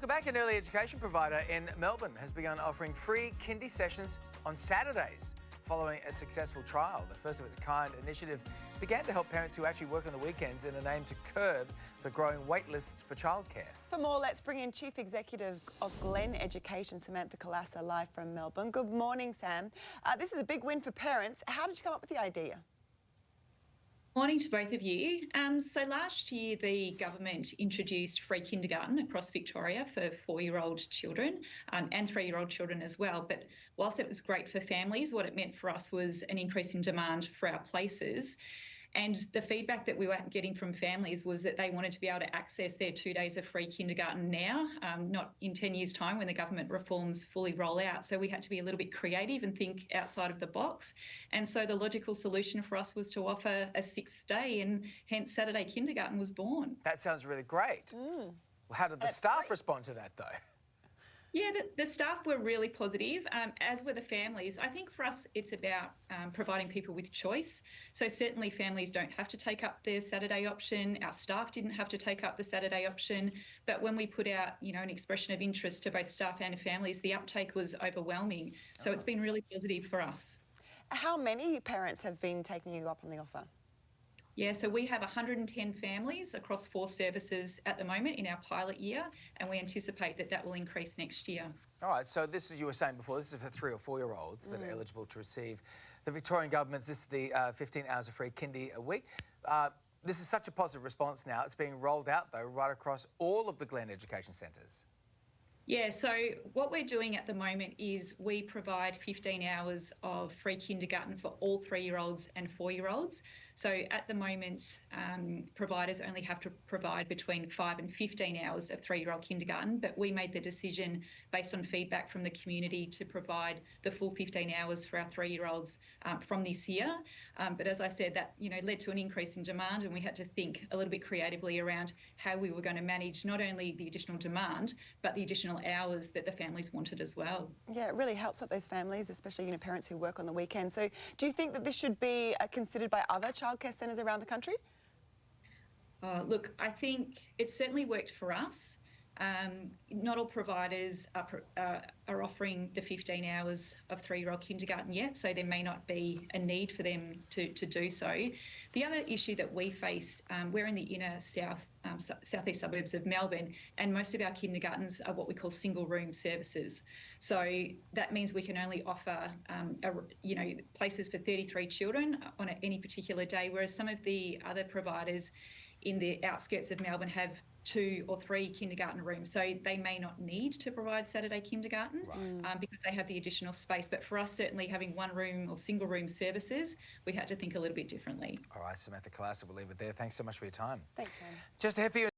Welcome back. An early education provider in Melbourne has begun offering free kindy sessions on Saturdays following a successful trial. The first of its kind initiative began to help parents who actually work on the weekends in an aim to curb the growing wait lists for childcare. For more, let's bring in Chief Executive of Glen Education, Samantha Kolasa, live from Melbourne. Good morning, Sam. This is a big win for parents. How did you come up with the idea? Morning to both of you. So last year, the government introduced free kindergarten across Victoria for 4-year-old children and 3-year-old children as well. But whilst it was great for families, what it meant for us was an increase in demand for our places. And the feedback that we were getting from families was that they wanted to be able to access their 2 days of free kindergarten now, not in 10 years' time when the government reforms fully roll out. So we had to be a little bit creative and think outside of the box. And so the logical solution for us was to offer a 6th day, and hence Saturday kindergarten was born. That sounds really great. Well, how did the staff respond to that, though? Yeah, the staff were really positive, as were the families. I think for us, it's about providing people with choice. So certainly families don't have to take up their Saturday option. Our staff didn't have to take up the Saturday option. But when we put out, an expression of interest to both staff and families, the uptake was overwhelming. So it's been really positive for us. How many parents have been taking you up on the offer? Yeah, so we have 110 families across 4 services at the moment in our pilot year, and we anticipate that that will increase next year. All right, so this, as you were saying before, this is for 3 or 4-year-olds that are eligible to receive the Victorian government's, this is the 15 hours of free kindy a week. This is such a positive response now. It's being rolled out, though, right across all of the Glen education centres. Yeah, so what we're doing at the moment is we provide 15 hours of free kindergarten for all 3-year-olds and 4-year-olds. So at the moment, providers only have to provide between 5 and 15 hours of 3-year-old kindergarten, but we made the decision based on feedback from the community to provide the full 15 hours for our 3-year-olds from this year. But as I said, that led to an increase in demand, and we had to think a little bit creatively around how we were going to manage not only the additional demand, but the additional hours that the families wanted as well. Yeah, it really helps out those families, especially parents who work on the weekend. So do you think that this should be considered by other childcare centres around the country? Look, I think it certainly worked for us. Not all providers are offering the 15 hours of 3-year-old kindergarten yet, so there may not be a need for them to do so. The other issue that we face, we're in the inner southeast suburbs of Melbourne, and most of our kindergartens are what we call single-room services. So that means we can only offer, places for 33 children on any particular day, whereas some of the other providers in the outskirts of Melbourne have 2 or 3 kindergarten rooms, so they may not need to provide Saturday kindergarten because they have the additional space. But for us, certainly having 1-room or single-room services, we had to think a little bit differently. All right, Samantha Kolasa, we'll leave it there. Thanks so much for your time. Thanks, Sam. Just ahead for you.